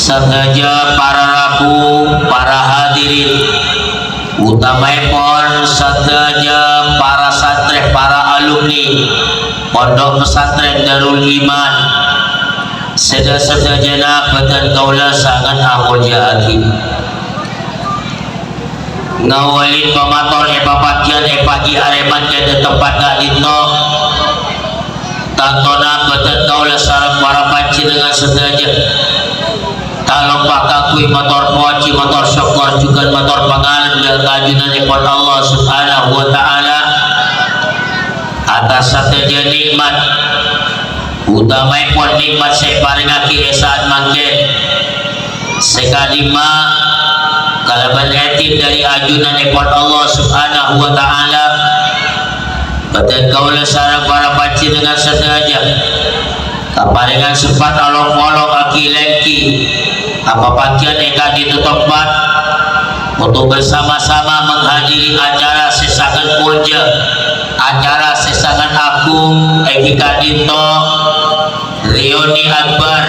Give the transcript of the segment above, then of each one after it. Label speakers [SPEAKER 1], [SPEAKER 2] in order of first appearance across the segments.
[SPEAKER 1] Sengaja para rabu, para hadirin, utamaipun sengaja para santri, para alumni Pondok Pesantren Darul Iman, sedaya-sedayana batan kaula sangat amulia hati. Ngawalin pamator papakian pagi areman ke tempat gak dito tantona batan kaula sarang para panci dengan sengaja tak lupa kakui motor poci, motor syukur juga motor pangalan dan kajunan ikut Allah subhanahu wa ta'ala atas sateja nikmat utamaipun nikmat saya paringaki saat mangke sekadima kalaban etin dari ajunan ikut Allah subhanahu wa ta'ala betul kaulah sarang para panci dengan sateja kaparingan sempat along-along aki lengki apa bagian eka di tempat untuk bersama-sama menghadiri acara sesangan pulja, acara sesangan agung Eka Dito Rioni Akbar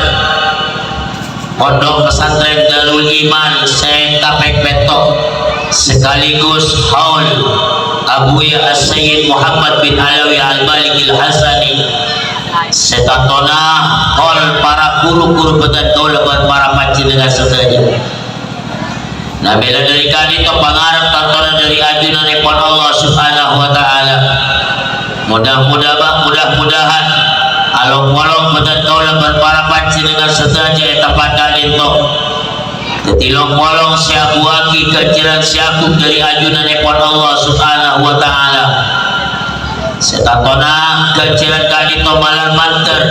[SPEAKER 1] Pondok Pesantren Darul Iman Syekh Kapek Petok sekaligus haul Abuya As-Sayyid Muhammad bin Alawi Al-Malik Al-Hasani setantona hol para guru-guru betan kaula para panci dengan saudara. Nah bila dari kami ke pangarap tantona dari ajunan ipon Allah subhanahu wa ta'ala mudah-mudahan along-along betan kaula para panci dengan saudara tempat kali itu ketilong-molong siabuaki kejaran siakub dari ajunan ipon Allah subhanahu wa ta'ala setantona kejaran kali itu malam manter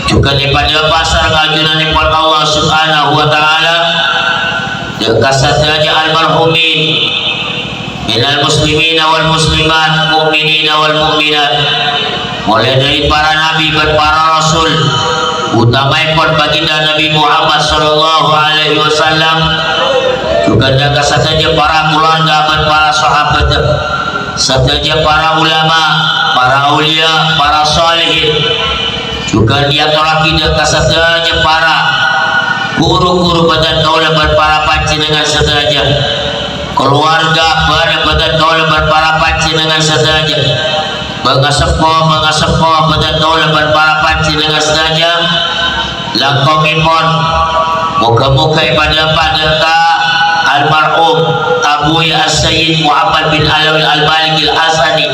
[SPEAKER 1] juga daripada pasar kajunan ipon Allah subhanahu wa ta'ala dekat saja almarhumin minal muslimin wal muslimat mu'minin wal mu'minat mulai dari para nabi dan para rasul utamaipun baginda Nabi Muhammad sallallahu alaihi wasallam juga dekat saja para keluarga dan para sahabat saja para ulama, para aulia, para salihin juga dia tolak dekat saja para guru-guru badan kaula para panci dengan saja keluarga badan kaula para panci dengan saja mengasepoh badan kaula para panci dengan saja langkongipun muka-muka pada almarhum Abuya As-Sayyid Muhammad bin Alawi Al-Malik Al-Hasani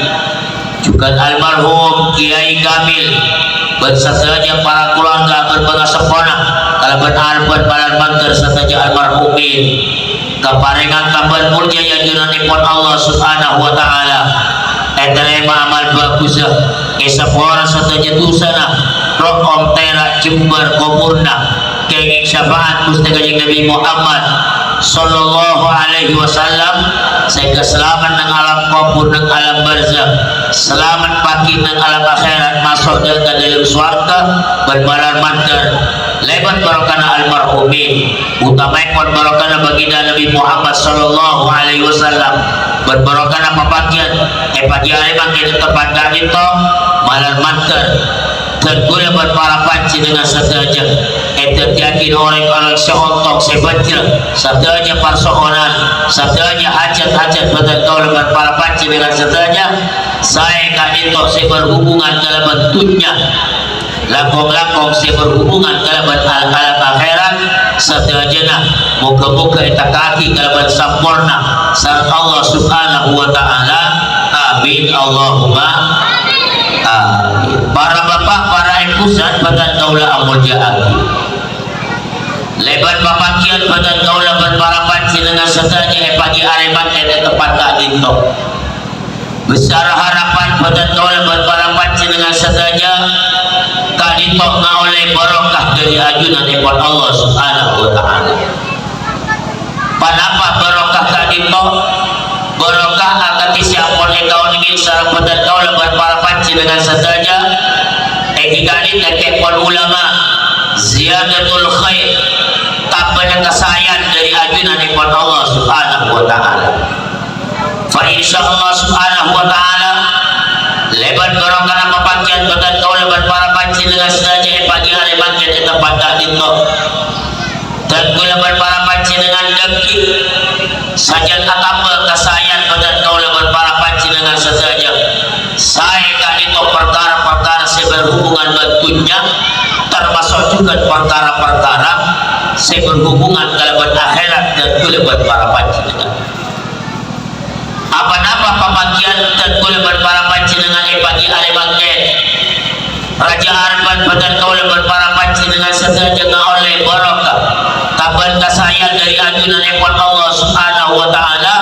[SPEAKER 1] juga almarhum Kiai Kamil bersasaja para keluarga berpengasapona kalau berharap para mantar sasaja almarhumin keparingan kabar mulia yang junanipun Allah subhanahu wa ta'ala eterema amal bagusah esapora sasaja tusana rokom terak jembar kumurna kenging syafaat mustaqajing Nabi Muhammad sallallahu alaihi wasallam sehingga selamat nang alam kubur nang alam barzakh selamat pagi nang alam akhirat masuk dalam surga berbalar mantar lebat barokana almarhumin utamaipun barokana baginda Nabi Muhammad sallallahu alaihi wasallam berbarokana papagian pagi hari makin tempat itu malar mantar tergula berpara panci dengan sasaja yakin orang-orang seontok sebaca sasaja persoalan sasaja hajat-hajat badan kaula berpara panci dengan sasaja saya kadito saya berhubungan dalam bentuknya lakong-lakong saya berhubungan dalam alam akhirat sasaja muka-muka eta kaki dalam sempurna sareng Allah subhanahu wa ta'ala amin Allahumma para bapak, para ibu zat badan kaula amul jahagi lebat papakian badan kaula berpara panci dengan sasaja pagi areman ada tempat tak dinto besar harapan badan kaula berpara panci dengan sasaja tak dinto oleh barokah dari ajunan ikut Allah subhanahu wa ta'ala panapa barokah tak dinto barokah akan disiapkan engkau ingin sarang badan kaula berpara panci dengan sasaja kali tekepon ulama ziyadatul khair tapanya kesayan dari ajunan ikut Allah subhanahu wa ta'ala fa insyaallah subhanahu wa ta'ala lebat barokah papakian badan kaula berpara panci dengan sasaja pagi hari makin di tempat tak dinto sajan atapa kasayan badan kaula berpara panjenengan sedaya saya kali itu perkara-perkara saya berhubungan bentuknya termasuk juga perkara-perkara saya berhubungan kalaban akhirat dan kula berpara panjenengan apa-apa pembagian dan kula berpara panjenengan bagi ahli bangkit Raja Arban badan kaula berpara panjenengan sedaya oleh barokah kabar kasayang dari ajunan ekor Allah subhanahu wa ta'ala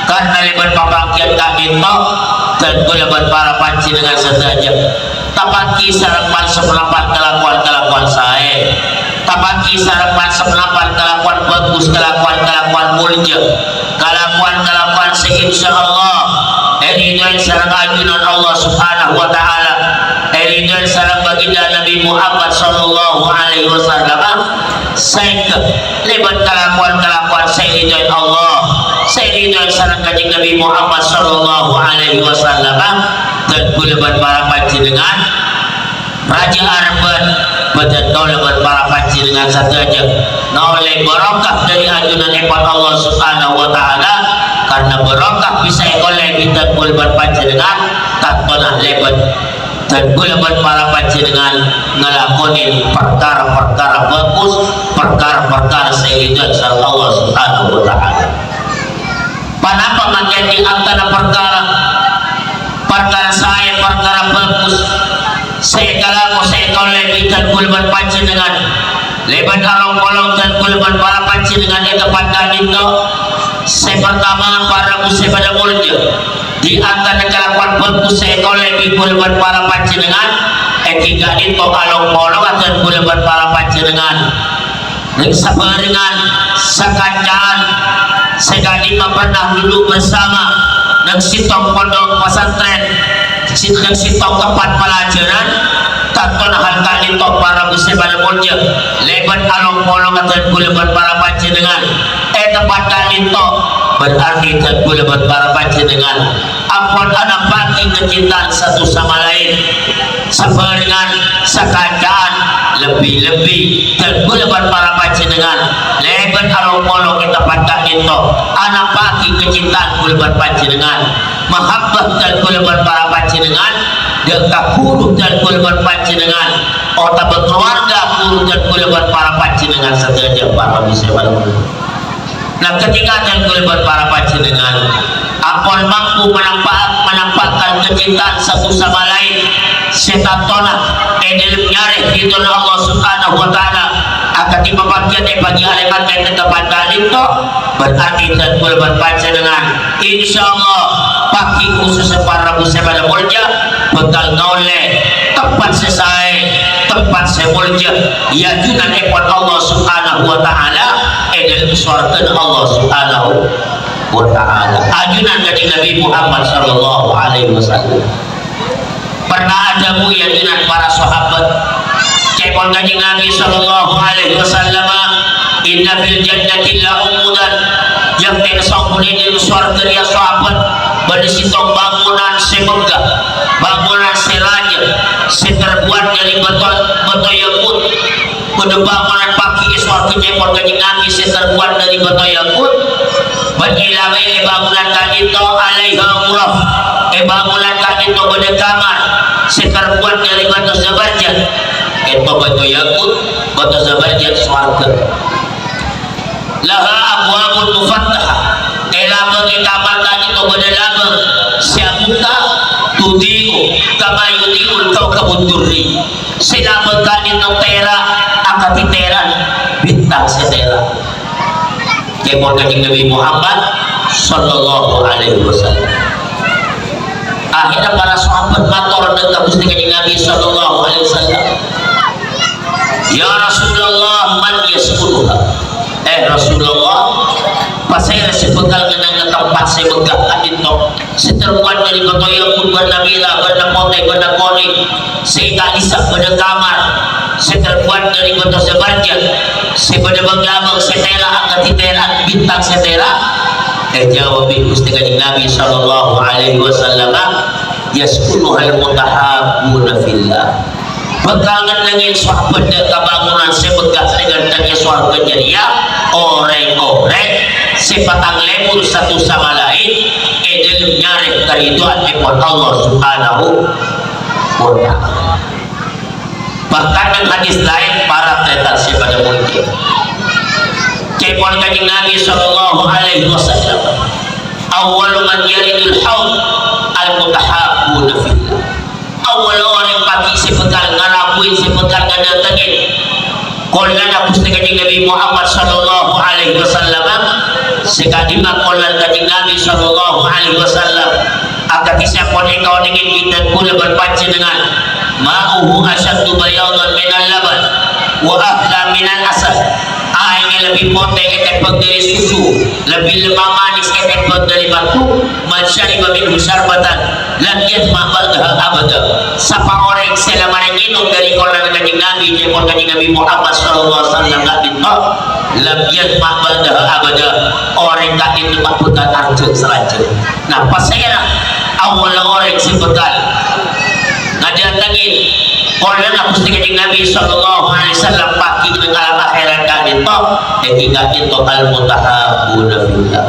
[SPEAKER 1] karena lebar pembangkian kami dan boleh berpara panjenengan sedaya tapaki sarapan sepelapan kelakuan saya tapaki sarapan sepelapan kelakuan bagus kelakuan mulia kelakuan seinsyaAllah eridai sarang ajunan Allah subhanahu wa ta'ala eridai sarang baginda Nabi Muhammad sallallahu alaihi wasallam saya lebat kelakuan saya ridai Allah saya ridai sarang kanjeng Nabi Muhammad sallallahu alaihi wasallam dan boleh berpara panjenengan Raja Arban badan kaula berpara panjenengan sadaya oleh barokah dari ajunan ekor Allah subhanahu wa ta'ala karena barokah bisa oleh kita boleh berpanjenengan tak pernah lebat dan boleh berpara panjenengan ngelakonin perkara-perkara bagus perkara-perkara seiringan sareng Allah subhanahu wa ta'ala panapa makin di antara perkara saya perkara bagus saya kalaku saya oleh kita boleh berpanjenengan lebat along-along dan boleh berpara panjenengan itu pada itu saya pertama para muslim pada mulia di antara kelakuan bagus saya oleh boleh berpara panjenengan tiga itu along-along dan boleh berpara panjenengan sabarengan sakancaan sekali pernah duduk bersama nang sitong pondok pesantren nang sitong tempat pelajaran tanpa hal kali itu para muslim pada mulia lebat along-along dan boleh berpara panjenengan tempat kali itu berarti dan boleh berpara panjenengan ampun anak bagi kecintaan satu sama lain sabarengan sakancaan lebih-lebih dan boleh berpara panjenengan lebat along-along kita pada itu anak bagi kecintaan boleh berpanjenengan mahabbah dan boleh berpara panjenengan dekat puluh dan boleh berpanjenengan otak berkeluarga puluh dan boleh berpara panjenengan saja para muslim. Nah ketika dan boleh berpara panjenengan ampun mampu menampakkan kecintaan satu sama lain setan tolak dalam nyari itu Allah subhanahu wa ta'ala akan dibagian bagi alimat yang tempat kali itu berarti dan boleh berpanjenengan insyaallah pagi khusus para muslim pada mulia bekal ngoleh tempat saya mulia yajunan ekor Allah subhanahu wa ta'ala dalam surga Allah subhanahu wa ta'ala ajunan dari Nabi Muhammad sallallahu alaihi wasallam pernah ada yajunan para sahabat cepol kanjeng Nabi sallallahu alaihi wasallam inna fil jannati la umudan yang tersambung di surga dia sahabat bersitong bangunan semegah bangunan seraja terbuat dari batu yakut pada bangunan pagi surga cepol kanjeng Nabi terbuat dari batu yakut berkilawe bangunan kali itu alaiha muraf bangunan kali itu pada kamar terbuat dari batu zabarjat itu batu yakut batu zabarjat surga laha abwabun mufattaha laba ke kamar tadi tu berdalaba siamuka tudiu kama yudiul kawkabun durri silaba kali tu tera akati teran bintang setera kemur kanjeng Nabi Muhammad sallallahu alaihi wasallam akhirnya para sahabat matur dengan Gusti kanjeng Nabi sallallahu alaihi wasallam ya Rasulullah man yaskunuha Rasulullah pasai rasa bekal dengan tempat saya megah itu seterbuat dari batu yakut bernabila bernapote bernakoni saya tak isap pada kamar seterbuat dari batu sebarjat saya pada banggamang setera angkat titeran bintang setera jawab Gusti kanjeng Nabi sallallahu alaihi wasallam yaskunuhal mutahabbuna fillah bekangan dengan sahabat dan kebangunan orang sebegas dengan tanya soal kejadian orang-orang sepatang lemur satu sama lain dalam nyarek keriduan ikut Allah Subhanahu wa ta'ala. Bahkan dengan hadis lain para tetan pada mungkin kepon kanjeng Nabi sallallahu alaihi wasallam awal man yaridul haud al mutahabbuna fillah. Awal orang pagi sepekal ngalakuin sepekal ngadatengin kolana pusti kanjeng Nabi Muhammad sallallahu alaihi wasallam sekadima kolan kanjeng Nabi sallallahu alaihi wasallam agar kisah pon engkau ingin kita pula berpacu dengan ma'uhu asyaddu bayadan minal laban wa ahla minal asal. Airnya lebih potek ketepek dari susu, lebih lemah manis ketepek dari batu. Man syariba minhu syarbatan lam yatma ba'daha abada. Siapa orang selama minum dari kolam kanjeng Nabi, jempol kanjeng Nabi Muhammad sallallahu alaihi wasallam tak ditolak, lam yatma ba'daha abada. Orang tak itu mabutan arca selaja. Nah, pas saya awal orang sebekal ngadatangin orang nak pusti kanjeng Nabi sallallahu alaihi wasallam pagi dengan akhirat kali top ketika itu al mutahabbuna fillah.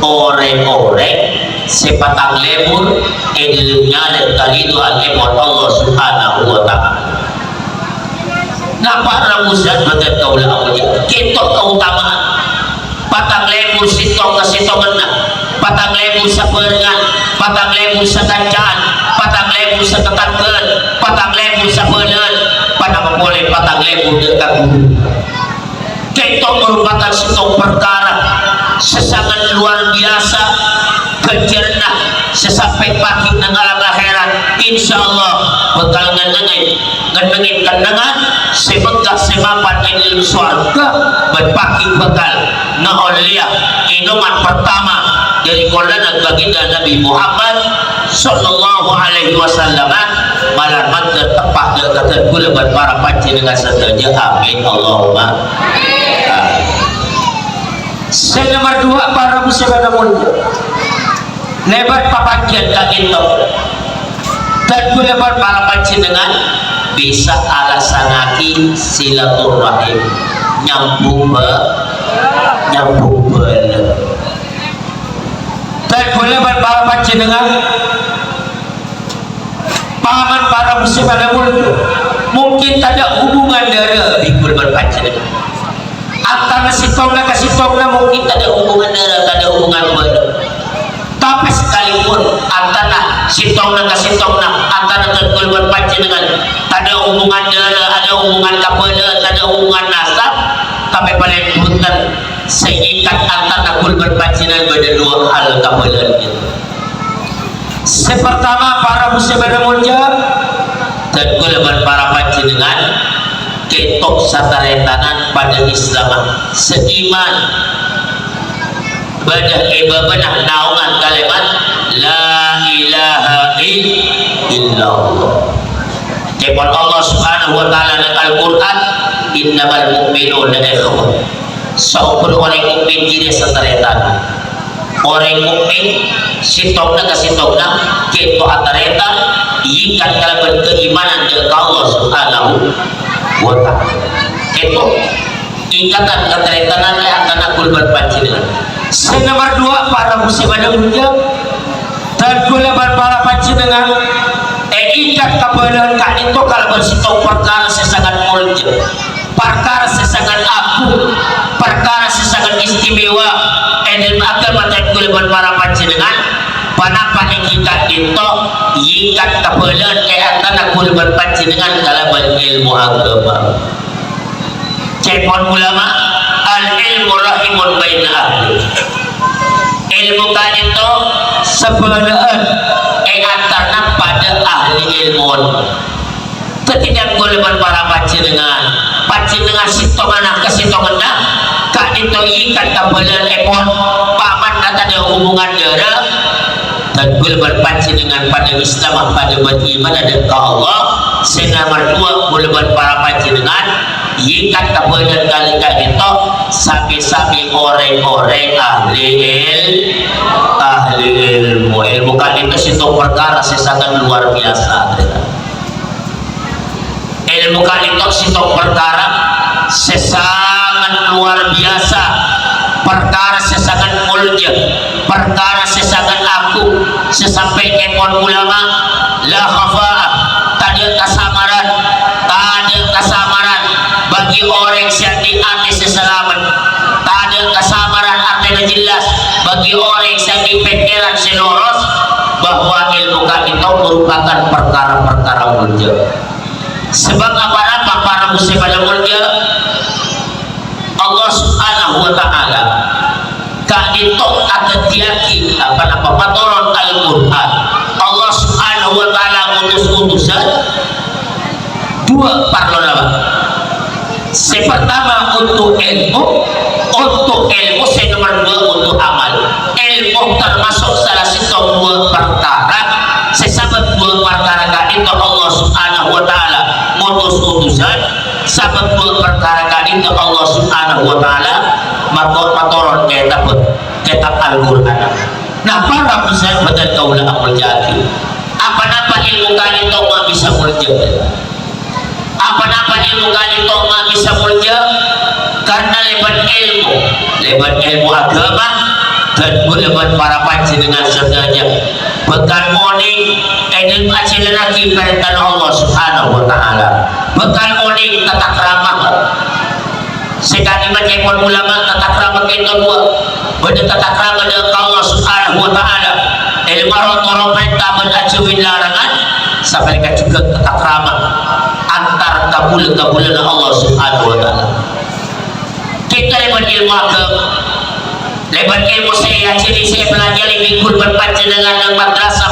[SPEAKER 1] Orang-orang sepatang lemur dalamnya dan kali itu al-ibad Allah Subhanahu wa ta'ala. Nampak ramusan badan kaulah awalnya ketok keutamaan patang lemur sitong ke sitongan, patang lemur seperengan, patang lemur sekancaan, patang lemur seketatkan, patang lemur sepelan, pada memboleh patang lemur dekat guru. Ketok merupakan sitong perkara sesangat luar biasa kejernah sesampai pagi nang alam akhirat insyaallah bakal ngenengin kenangan sebegah semapan ilmu surga berpaki bakal naolia inuman pertama dari kolana baginda Nabi Muhammad sallallahu alaihi wasallam malar mantar tepah dekat kula para panci dengan saja amin Allahumma Saya nomor 2 para musibah mulia lebat papakian kak itu dan lebat para panjenengan bisa alasanaki silaturahim nyambung dan lebat para panjenengan paman para musibah mulia mungkin tak ada hubungan darah bikul berpanjenengan antara sitongna ke sitongna mungkin tak ada hubungan darah, tak ada hubungan darah. Tapi sekalipun antara sitongna ke sitongna, antara terkeluar panjenengan, tak ada hubungan darah, ada hubungan kapala, tak ada hubungan nasab. Tapi paling punten seikat antara kulban panjenengan pada dua hal kapala itu. Sepertama para musibah mulia dan kulban para panjenengan ketok sataretanan pada Islam seiman badah ibadah naungan kalimat la ilaha illallah kepon Allah Subhanahu wa ta'ala dalam Al-Quran innamal mu'minuna ikhwah seorang orang mukmin kiri sataretanan orang mukmin sitongna ke sitongna ketok ataretan ikat kalaban keimanan dengan Allah Subhanahu wa ta'ala itu ikatan keteretanan antara kulban panjenengan. Nomor 2 para musibah mulia dan kulban para panjenengan ikat kabalan kak itu kalau bersitong perkara sesangat mulia, perkara sesangat agung, perkara sesangat istimewa dan agama dan kulban para panjenengan panapa ikat itu ikat kabalan antara kulban panjenengan dalam ilmu agama. Cepon ulama al ilmu rahimun baina ahli ilmu kan itu sebenarnya antarna pada ahli ilmu ketidak golongan para panjenengan sitongan ke sitongan kak itu ikat kabalan epon paman kata ada hubungan darah dan golongan panjenengan pada Islam pada beriman ada ke Allah. Nomor 2 golongan para panjenengan ikat kabalan kali itu sapi-sapi orang-orang ahli ilmu kan itu situ perkara sangat luar biasa ilmu kan itu situ perkara sesangat luar biasa, perkara sesangat mulia, perkara sesangat aku sesampai kemon ulama la khafa'ah, tak ada kesamaran, bagi orang yang di atas seselamat, tak ada kesamaran artinya jelas bagi orang yang di pikiran seluruh bahwa ilmu itu merupakan perkara-perkara mulia. Sebab apa para muslim pada mulia, Allah Subhanahu wa taala kak ditok akan tiaki apa patoron Al-Qur'an. Allah Subhanahu wa taala utusan dua parlona. Pertama untuk ilmu nomor dua untuk amal. Ilmu termasuk salah satu dua perkara, sesama dua perkara itu Allah Subhanahu wa taala mutus utusan, sama dua perkara itu Allah Subhanahu wa taala matoron kitab Al-Qur'an. Nah para muslim betul kaulah amul jadi apa-apa ilmu kali itu bisa mulia, apa-apa ilmu kali itu bisa mulia karena lebat ilmu agama dan lebat para panjenengan saudara bekal morning ilmu ajaran lagi perintah Allah Subhanahu wa taala, bekal morning tata krama sekali macam ulama tata krama kita buat benda tata krama dengan Allah Subhanahu wa taala, ilmu orang perintah berajawin larangan sampai juga tata krama antar kabulan Allah Subhanahu wa taala. Kita lebat ilmu agama, lebat ilmu saya jadi saya pelajari minggu berpanjenengan dan madrasah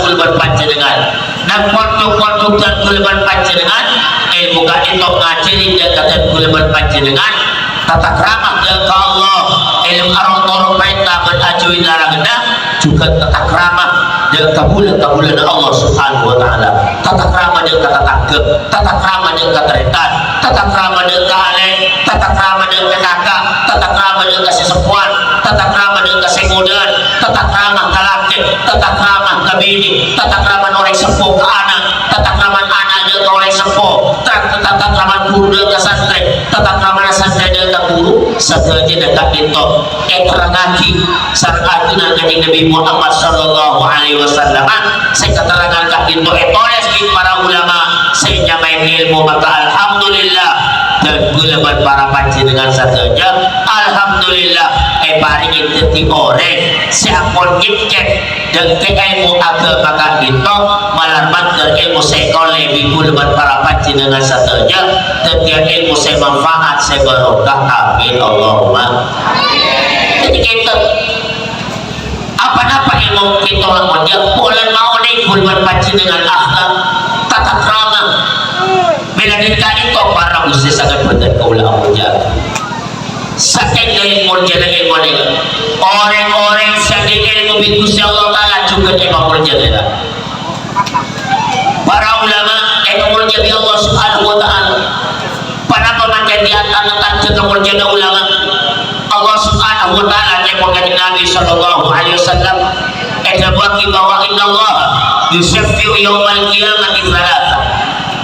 [SPEAKER 1] kul berpanjenengan dan pondok dan kul berpanjenengan ilmu kan itu ngajari dan kata kul berpanjenengan tata krama dengan Allah, ilmu orang perintah berajawin larangan juga tata krama dengan kabulan Allah Subhanahu wa taala, tata krama dengan kata tanggap, tata krama dengan kata retan, tata krama dengan kale, tata krama dengan kakak, tata krama dengan kasih sepuan, tata krama dengan kasih mudan, tata krama kalaki, tata krama kabini, tata krama orang sepuh ke anak, tata krama anak dengan orang sepuh, tata krama guru dengan santri, tata krama santri dengan guru, setelah dekat itu terangaki sarang dengan Nabi Muhammad sallallahu alaihi wasallam. Saya keterangan kat itu oleh para ulama saya nyamain ilmu, maka alhamdulillah dan gulaban para panjenengan saja alhamdulillah paringin teti orang siapun ngecek dan ke ilmu agama kan itu malaman ke ilmu saya lebih gulaban para panjenengan saja dan ilmu saya manfaat saya barokah, amin Allahumma. Jadi kita apa-apa ilmu kita lakukan bulan mau nih gulaban panjenengan akhlak tata krama melanjutkan itu para muslim sangat benar kaulah amuja saking dari murja dan ilmu orang-orang yang di ilmu bikusi Allah Ta'ala juga ilmu murja para ulama ilmu murja di Allah Subhanahu wa ta'ala para pemanjat di antara juga murja dan ulama Allah Subhanahu wa ta'ala yang mengatakan Nabi sallallahu alaihi wasallam bagi bahwa inna Allah yusaffi'u yawmal qiyamati thalatha,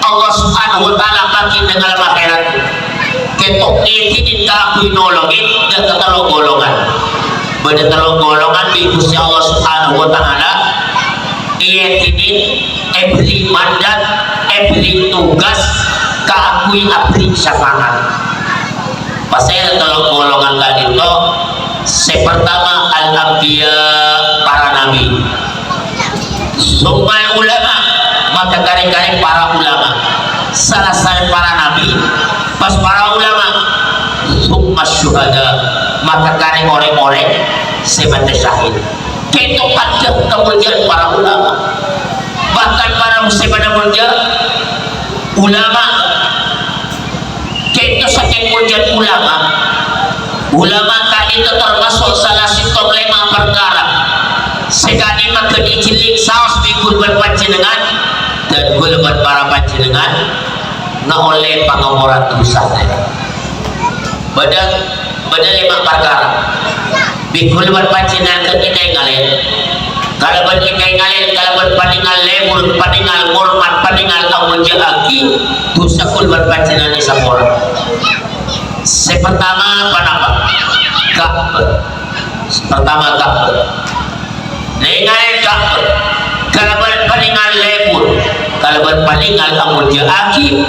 [SPEAKER 1] Allah Subhanahu wa ta'ala bagi dengan akhirat ketok ini kita nolongin dan keterlalu golongan pada terlalu golongan di Gusti Allah Subhanahu wa ta'ala ia ini beri mandat beri tugas keakui beri syafaat pasal terlalu golongan tadi itu pertama al-anbiya para nabi, summa ulama maka kare-kare para ulama, salah satu para nabi pas para ulama, summa syuhada maka kare orang-orang sebagai syahid. Kita pada kemuliaan para ulama, bahkan para muslim pada mulia ulama kita saking mulia ulama tadi itu termasuk salah satu lima perkara sekali maka dijilik saus bikul berpanjenengan dan gulbat para panjenengan na oleh pangamuran dosa pada lima perkara bikul berpanjenengan kita ngalir kalau kita ngalir kalau berpandingan lemur pandingan hormat pandingan kamu jagi dosa kul berpanjenengan di sapora Pertama apa? Ka'bah. Pertama Ka'bah. Nengai Ka'bah. Kalau berpalingan lebur, kalau berpalingan amun jaaki,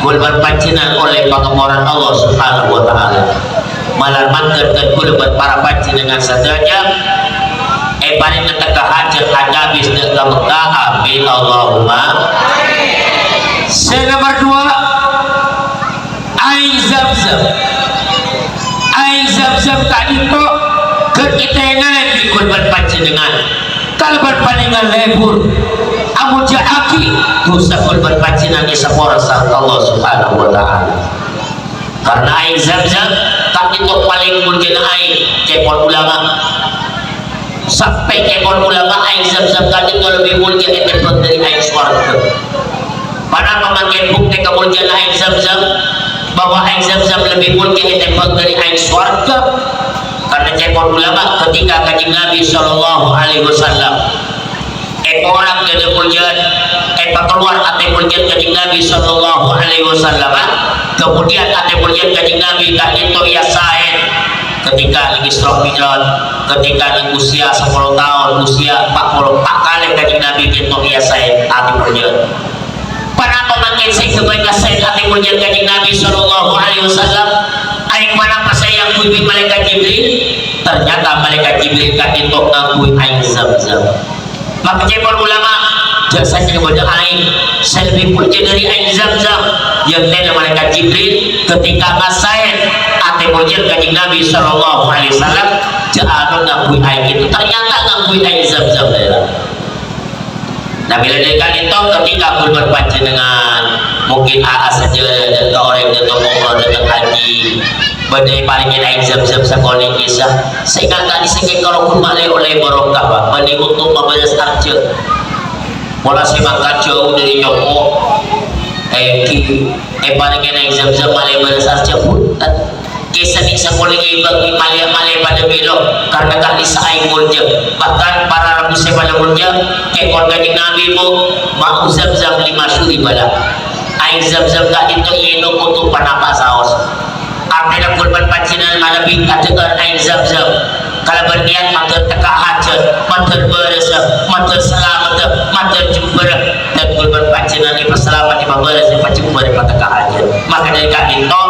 [SPEAKER 1] kul berpancinan oleh pengamuran Allah Subhanahu wa taala. Malar mangker dan kul berpara panci dengan sadaya. Paling ketika hajat hadabis dan Mekah, amin Allahumma. Nomor 2, air Zam-Zam. Air Zam-Zam tadi itu ketitengan ikut berpanci dengan kalau berpalingan lebur amun jaaki dosa kul berpanci dengan sapora sang Allah Subhanahu wa taala. Karena air Zam-Zam tak itu paling mulia air kepon ulama. Sampai kepon ulama air Zam-Zam tadi itu lebih mulia dari air surga. Pada memakai bukti kemuliaan air Zam-Zam bahwa air Zam-Zam lebih mulia dari air surga. Karena kepon ulama ketika Kanjeng Nabi sallallahu alaihi wasallam orang dari muliaan keluar ate muliaan Kanjeng Nabi sallallahu alaihi wasallam, kemudian ate muliaan Kanjeng Nabi tak itu ya saen ketika lagi Isra Mi'raj, ketika di usia 10 tahun, usia 40 kali Kanjeng Nabi itu ya saen ate muliaan. Pada pemakai saya kebaikan saen ate muliaan Kanjeng Nabi sallallahu alaihi wasallam, aing mana pas saya yang kuwi malaikat Jibril, ternyata malaikat Jibril kan itu ngakui air Zam-Zam. Maka jepon ulama jasanya kepada air saya lebih mulia dari air Zam-Zam yang tanya malaikat Jibril ketika ngasain ate mulia Kanjeng Nabi sallallahu alaihi wasallam ja'alun ngakui air itu, ternyata ngakui air Zam-Zam. Nah bila dekat itu ketika aku berpancing dengan mungkin saja dan orang yang datang umrah datang haji badai palingin air Zam-Zam sekolah kisah sehingga tadi sehingga kalau pun malai oleh barokah pak badai untuk membalas arca mulai semakan jauh dari Joko palingin air Zam-Zam malai balas arca pun kisah di sekolah ibang malai pada belok karena tak disaing mulia, bahkan para rabu pada mulia keluarga Nabi mu mau Zam-Zam 5 suri bala air Zam-Zam tak itu ino untuk panapa saos artinya kurban pancinan malabi kategor air Zam-Zam kalau berniat matur teka hajat matur berasa matur selamat matur jumber dan kurban pancinan di selamat di berasa di jumber pada teka hajat. Maka dari itu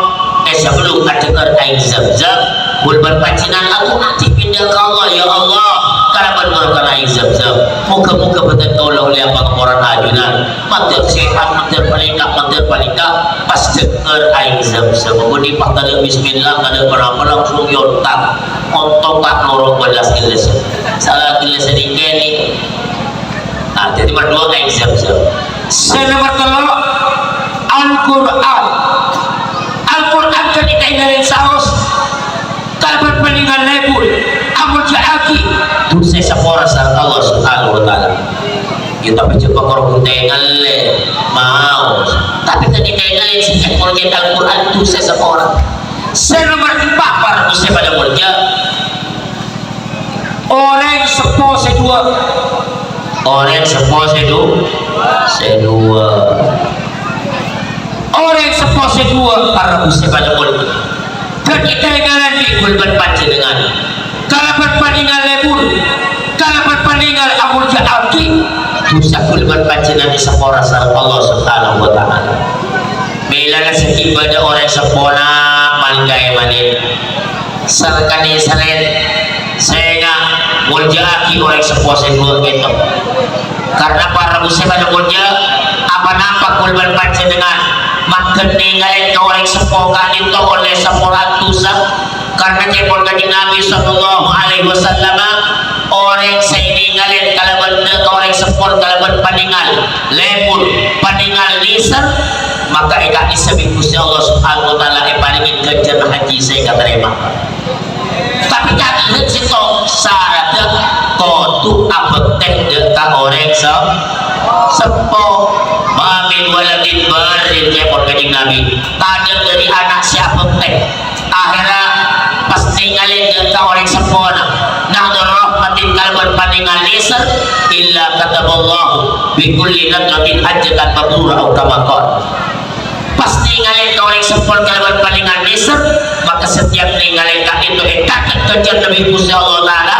[SPEAKER 1] sebelum kategor air Zam-Zam kurban pancinan aku nanti pindah ke Allah ya Allah karena bermurahkan air Zam-Zam muka-muka betul tolong oleh pengemuran ajunan matur sehat matur palingka pas deker air Zam-Zam kemudian pakta bismillah kada berapa langsung yontak untuk tak norong belas gilas salah gilas sedikit nih. Nah jadi berdua air Zam-Zam. Nomor 3 Al-Quran. Al-Quran kan dikaitkan saus kalbar peningan lebur amun jaaki dosa sapora sareng Allah Subhanahu wa taala. Kita baca kalau tengal mau tapi tadi tengal sih murjat Al-Quran dosa sapora. Nomor 4 para dosa pada murjat orang sepo sedua orang sepo sedua orang sepo sedua para dosa pada murjat ketika dengan dikulban panjenengan kalau berpandingan lebur kalau berpandingan amul jaaki dosa kulban panjenengan sepora sareng Allah Subhanahu wa taala. Bila nasib pada orang sepona malgai manin sarkane saren sehingga muljaaki orang sepo sedua itu karena para muslim pada mulja apa nampak kulban panjenengan makan ninggalin orang sepo kan itu oleh sepora dosa karena jepol Kanjeng Nabi sallallahu alaihi wasallam orang saya ninggalin kalau benda orang sepor kalau berpaningal lebur paningal lisan maka ikat disebut Gusti Allah Subhanahu wa taala palingin ganjar haji saya terima. Tapi tak lihat situ syaratnya kotu abektek dekat orang sepo mamin waladin barin jepol Kanjeng Nabi tanya dari anak siapa teh akhirnya pas tinggalin dekat orang sempurna nah rahmatin kalban paningal lisan illa kataballahu bikulli nadratin hajatan mabrura atau kamakon pas ningalin ka orang sepol kalaban palingan nisab, maka setiap ningalin ka itu takut kerja Nabi Musa Allah Ta'ala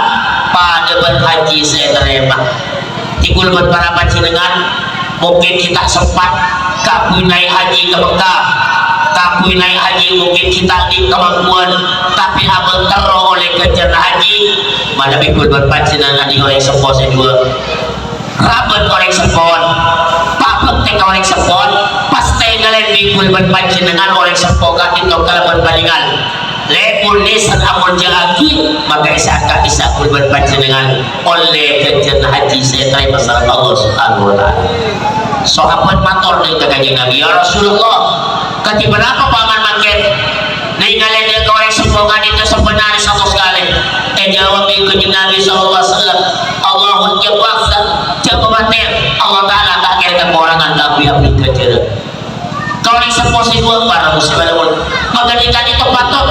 [SPEAKER 1] pada berhaji saya terima. Tikul para panjenengan mungkin kita sempat kapui naik haji ke Mekah, kapui naik haji mungkin kita di kemampuan, tapi abang teror oleh kerja haji mana pikul berpanjenengan di orang sepol saya dua rapat orang sepol papet teka orang sepol pasti ngalain pikul berpanjenengan orang sepol kak itu kalau berbandingan lekul nisan amul jahaki maka isaka isakul berpanjenengan oleh kerja haji saya terima salat Allah Subhanahu wa ta'ala. Sahabat matur dengan kanjeng Nabi, ya Rasulullah kati berapa paman makin ningalin dia ke orang sempongan itu sebenarnya satu sekali jawab kanjeng Nabi sallallahu alaihi wasallam Allahul jawab jawab Allah Ta'ala tak kira kekurangan tapi abdi kerja kalau yang sepuh siwa para muslim maka jika itu patut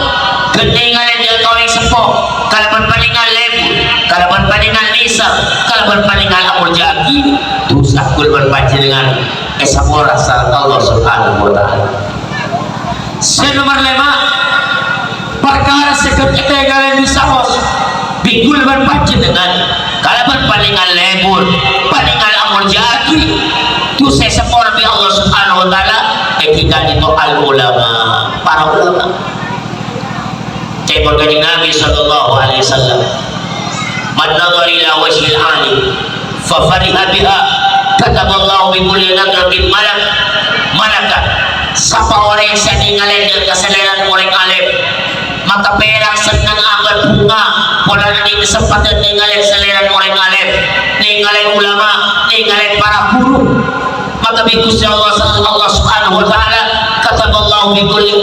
[SPEAKER 1] ketinggalan dia kau yang sepuh kalau berbandingan lebu kalau berbandingan nisab kalau berbandingan amul jaki dosa kul berpanjenengan esapura saat Allah Subhanahu wa ta'ala. Nomor 5 perkara sekerti ketinggalan bisa bos bikul berpanjenengan kalau berbandingan lebu bandingan amul jaki dosa esapura bi Allah Subhanahu wa ta'ala ketika itu al ulama para ulama Cebol kanjeng Nabi sallallahu alaihi wasallam man nadhara ila wajhil alim fa fariha biha kataballahu bi kulli nadratin malaka sapa orang yang seningalen dengan kesadaran orang alim maka perang senang akan bunga pola ini kesempatan ningalen selera orang alim ningalen ulama ningalen para guru maka bikus Allah Subhanahu wa ta'ala kataballahu bi kulli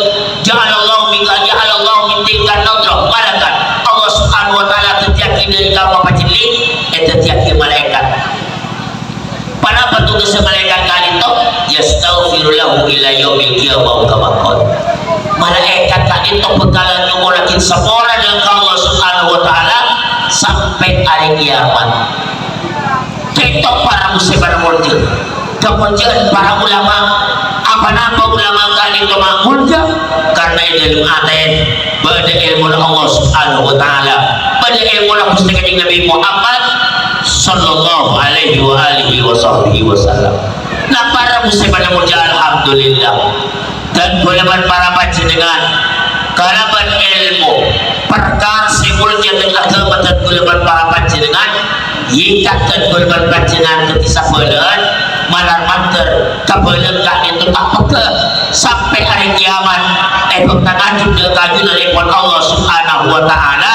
[SPEAKER 1] ja'alallahu min tingkat nadrah malakan Allah Subhanahu wa ta'ala terjaki dari kamu pacili terjaki malaikat para petugas malaikat kali itu yastaghfiru lahu ila yaumil qiyamah kama qala malaikat tadi itu bekalan nyumulakin sepora dengan Allah Subhanahu wa ta'ala sampai hari kiamat kita para muslim pada muljud kemudian para ulama apa-apa ulama kali itu muljud karena ilmu aten pada ilmu Allah Subhanahu wa ta'ala pada ilmu pustaka Nabi Muhammad sallallahu alaihi wa alihi wa sahbihi wasallam. Nah para muslim pada mulia alhamdulillah dan gulaman para panjenengan kalaban ilmu perkara simulnya dengan agama dan gulaman para panjenengan yikat dan gulaman panjenengan ketika belan malar manter kabelan kak itu tak peka sampai hari kiamat tangan juga kajulah lepon Allah Subhanahu wa ta'ala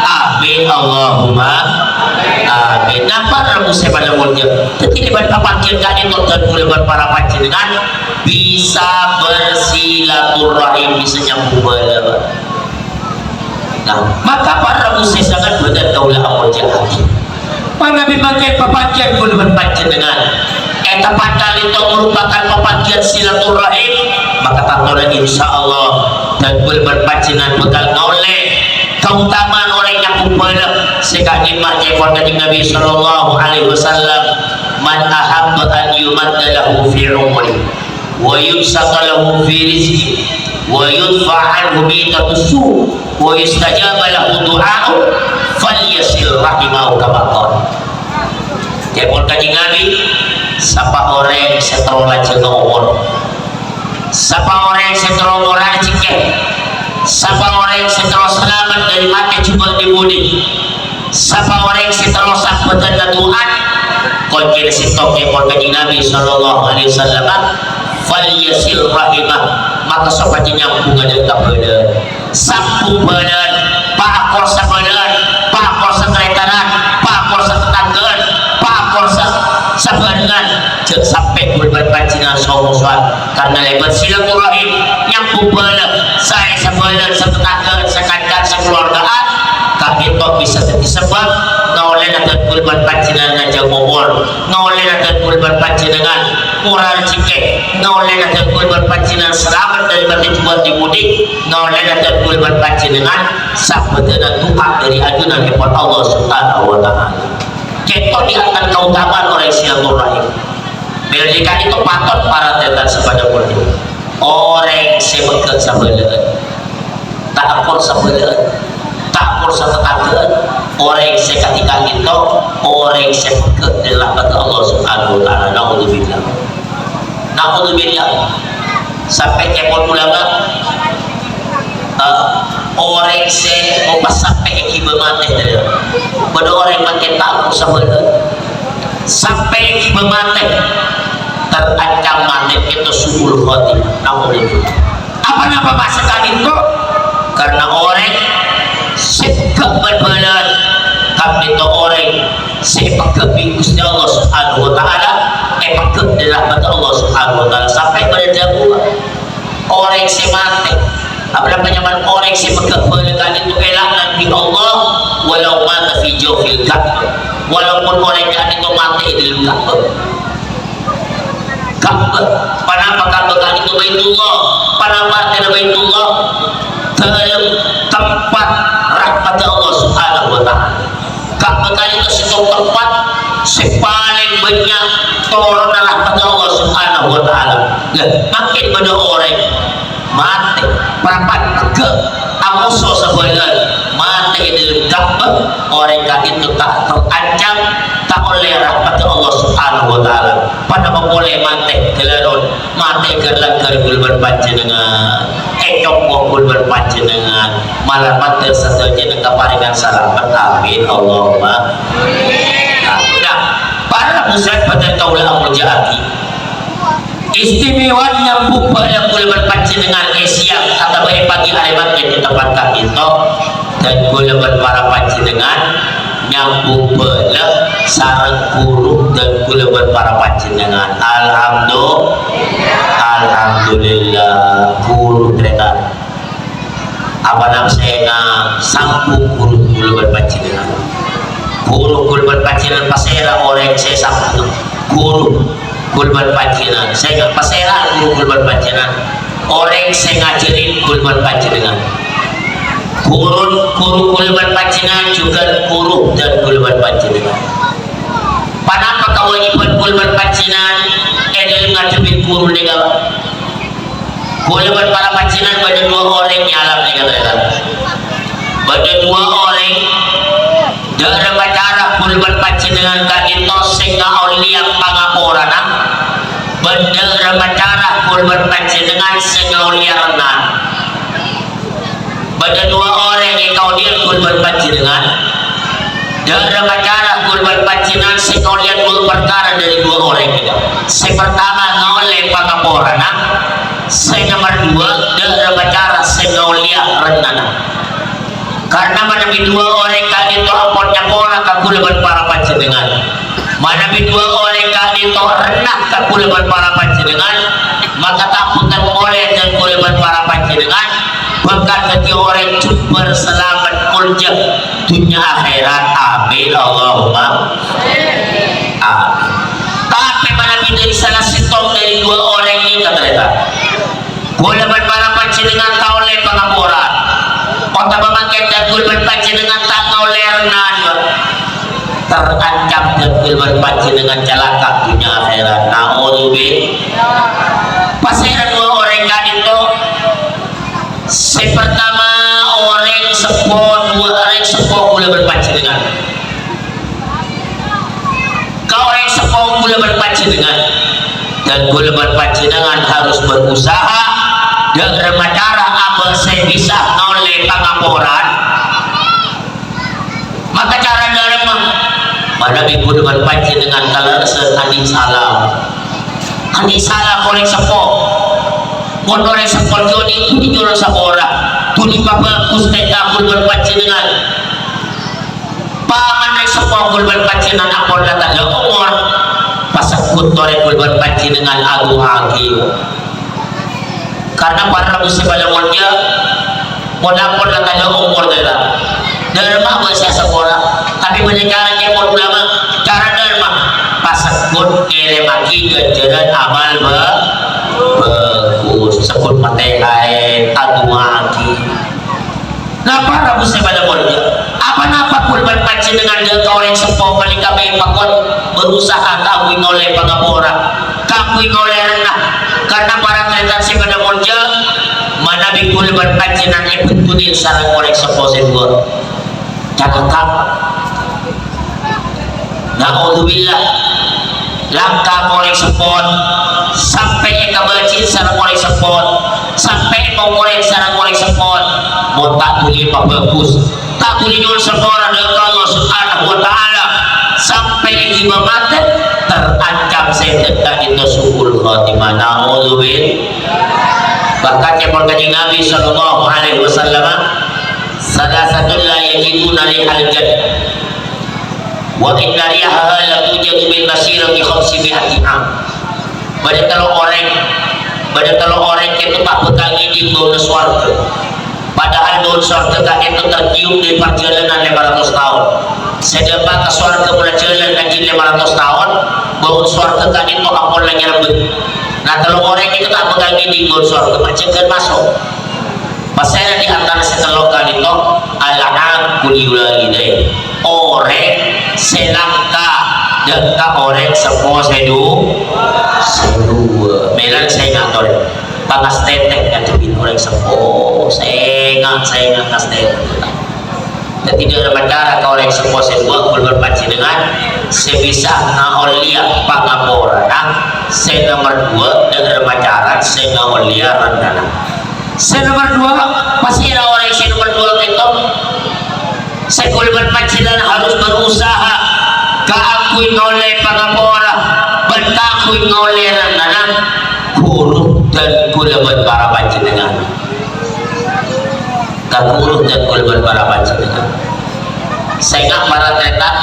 [SPEAKER 1] amin Allahumma amin. Nampak muslim pada mulia jadi lebat papakin kak itu dan gulaman para panjenengan bisa bersilaturahim bisa nyambung bala. Nah maka para muslim sangat benar daulah amul jahati Nabi pakai papakian gulaman panjenengan padahal itu merupakan papakian silaturahim maka takutlah insyaallah dan berpancingan bekal oleh keutamaan orang yang kumpulkan sekali maknya kanjeng Nabi sallallahu alaihi wasallam man ahabba an yumadda lahu fi umri wa yubsata lahu fi rizqi wa yudfa anhu mitatu su wa yustajaba lahu du'a'u falyasil rahimahu kama qala jepol kanjeng Nabi siapa orang setelah jaga umur siapa orang setelah orang cikeh siapa orang setelah selamat dari mati juga dibudi siapa orang setelah sahabatan dan Tuhan kongkir sitok yang kanjeng Nabi sallallahu alaihi wasallam fal yasil rahimah maka sobatnya nyambung dengan kebenaran sambung badan pakor sabadan pakor sekretaran pakor setetanggaan pakor sabadan sampai berpancingan soal karena lebat silaturahim yang bubala saya sabadan setetanggaan sekankan sekeluargaan kaki itu bisa jadi sebab ngoleh dan berpancingan ngajak umur ngoleh dan berpancingan murah cikeh ngoleh dan berpancingan selamat dari batin buat dimudik ngoleh dan berpancingan sahabat dan doa dari ajunan kepada Allah Subhanahu wa ta'ala kita diangkat keutamaan oleh silaturahim bila jika itu patut para tetan sepada mulia orang sebekat sabelan tak akur sabelan tak akur sabelan orang seketika itu orang sebekat adalah kata Allah Subhanahu wa ta'ala. Na'udzubillah sampai kepon ulama orang se mau sampai akibat mati dari pada orang mati tak akur sabelan sampai akibat mati terancam mati itu suul khotimah. Apa masakan itu? Karena orang sekak berbalan kami itu orang sepakat Gusti Allah Subhanahu wa ta'ala pakat di rahmat Allah Subhanahu wa ta'ala sampai pada jago orang semati apa namanya orang sepakat berbalan itu elakkan di Allah walau mata fi jawfil Ka'bah walaupun orang itu mati di dalam Ka'bah. Kenapa Ka'bah itu Baitullah? Kenapa tidak Baitullah? Dalam tempat rahmat Allah Subhanahu wa ta'ala. Ka'bah itu satu tempat sepaling banyak turun rahmat Allah Subhanahu wa ta'ala. Makin pada orang mati perapat ke amuso sebelah mati di Ka'bah orang itu tak terancam tak oleh rahmat Allah Subhanahu wa ta'ala. Pada boleh mati kelarun mati kerlang kergul berpanjenengan cokok berpanjenengan malah mati saja dengan paringan selamat amin Allahumma. Nah para muslim pada kaulah amujati istimewanya buka yang boleh berpanjenengan siang kata baik pagi alimat yang di tempat kami itu dan boleh berpara panjenengan nyambung bela sarang kurung dan gula berpara panjenengan alhamdulillah kurung mereka apa nama saya sambung kurung gula berpanjenengan kurung gula berpanjenengan pasera orang saya sambung kurung gula berpanjenengan saya pasera kurung gula berpanjenengan orang saya ngajarin gula berpanjenengan kurun kulban panjenengan juga kurung dan kulban panjenengan. Panapa kawajiban kulban panjenengan dalam ngadepin kurun negara. Kulban para panjenengan pada dua orang nyalam negara. Pada dua orang dalam acara kulban panjenengan itu sehingga aulia pangaporana. Dalam acara kulban panjenengan sehingga aulia renan. Pada dua orang yang kau lihat kurban panjenengan dalam acara kurban panjenengan sekau lihat dua perkara dari dua orang itu. Pertama ngoleh pangaporana, nomor dua dalam acara sekau lihat renana. Karena mana dua orang kali itu apornya pora ke kurban para panjenengan. Mana dua orang kali itu renah ke kurban para panjenengan, maka takutan oleh dan kurban para panjenengan. Bahkan ketika orang jumpa selamat kulja dunia akhirat amin Allahumma amin. Tapi mana dari salah sitong dari dua orang ini kata boleh berpara panjenengan tak oleh pengapuran kota pemakai dan boleh panjenengan tak oleh renan terancam dan boleh panjenengan celaka dunia akhirat na'udzubillah. Pasiran dua orang kan itu pertama orang sepuh dua orang sepuh boleh berpanjenengan kau orang sepuh boleh berpanjenengan dan boleh berpanjenengan harus berusaha dengan cara apa saya bisa oleh pengaporan maka cara dalam mana ibu dengan panjenengan kalau sekali salam orang sepuh Mondor yang sekolah jodi tu dijual sabora, tu di bapa kusteka kulban panjenengan. Paman yang sekolah kulban panjenengan apor datang le umur, pasak kutor yang kulban panjenengan agung agil. Karena para musim pada mulia, modapor datang le umur dalam. Derma bahasa sekolah, tapi banyak cara kemur ulama, cara derma pasak kut keremaki ganjaran amal sebut matehai aduaki. Nah para muslim pada mulia apa kurban panjenengan dengan orang sepuh paling kami pakon berusaha kawin oleh pengapora kawin oleh renah karena para tretan si pada mulia bikul berpacinan iputudin sarang korek sepose dua cakap na'udzubillah langkah korek sepon sampai kabacin sarang korek sepon sampai mengorek sarang korek sepon mau tak boleh bagus tak boleh nyuruh seorang dengan Allah subhanahu wa ta'ala sampai jiwa mati terancam setan itu suul khatimah na'udzubillah. Bahkan cepol kanjeng Nabi sallallahu alaihi wasallam salah la yajiduna rihal jannah wa inna rihaha la tujadu bil basira bi khamsi mi'ati am. Pada kalau orang itu tak bertangi di bawah swarga, padahal bawah swarga itu tercium di perjalanan 500 tahun. Sedangkan ke swarga berjalan lagi 500 tahun, bawah swarga itu ampun lagi rambut. Nah kalau orang itu tak bertangi di bawah swarga, macam masuk. Pasal di antara setelah itu al-am kuliyula ini orang selangka dekat orang semua sedu melan saya ngatur pangas tetek kacupin orang semua saya nggak kas tetek. Dan tidak ada cara kau orang semua sedua berpaci dengan sebisa ngaolia pangapora saya nomor 2 dengan pacaran saya ngaolia rendana. Saya nomor 2 pasti ada orang saya nomor 2 itu saya boleh berpacinan harus berusaha keakui oleh pangapora bertakui oleh rendana guru dan gula berpara pacinan guru dan gula berpara pacinan saya ingat para tetak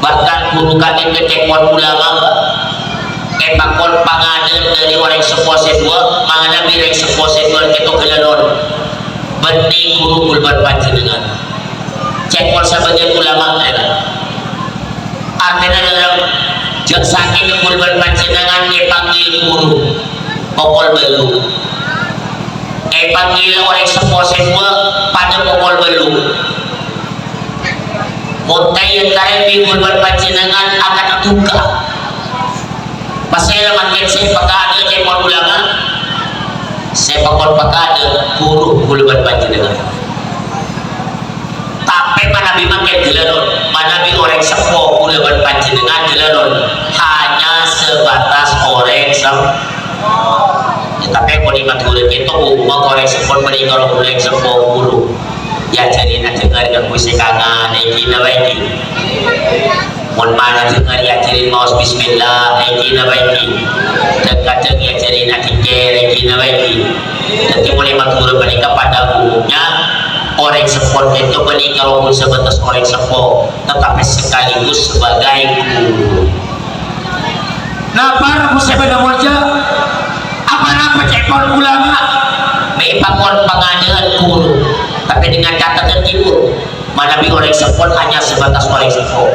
[SPEAKER 1] bahkan guru kami kecekuan ulama pakon pangadan dari orang sepose dua mengalami orang sepose dua itu kelalon benih guru kulban panjenengan cekol sebagai ulama artinya dalam sakit kulban panjenengan panggil guru pokol belu panggil orang sepose dua pada pokol belu muntayan kalian di kulban panjenengan akan duka. Pasal makin saya pakade cekol ulama saya pakol pakade guru kulban panjenengan tapi manabi makin dilalon manabi orang sepuh kulban panjenengan dilalon hanya sebatas orang sepuh tapi kalau dimaturut itu umum orang sepuh meninggal orang sepuh guru ya jadi nak dengar dengan puisi kangen ini nawaiti mun mana dengar ya ciri maus bismillah ini nawaiti dan kadang ya ciri nak kikir ini nawaiti jadi boleh matur mereka pada umumnya orang sepuh itu meninggal pun sebatas orang sepuh tetapi sekaligus sebagai guru. Nah para musibah namanya apa cekol ulama mepakon pengadilan guru tapi dengan catatan itu manabi orang sepuh hanya sebatas orang sepuh.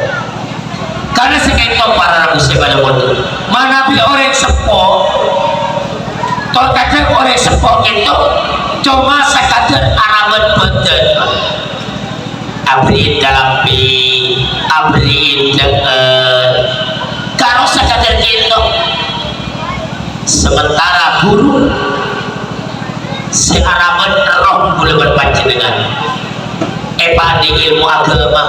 [SPEAKER 1] Karena sekitar para musibah namanya manabi orang sepuh tol kadang orang sepuh itu cuma sekadar araman badan abrin dalam abrin kalau sekadar itu sementara guru searaman roh boleh berpanjenengan di ilmu agama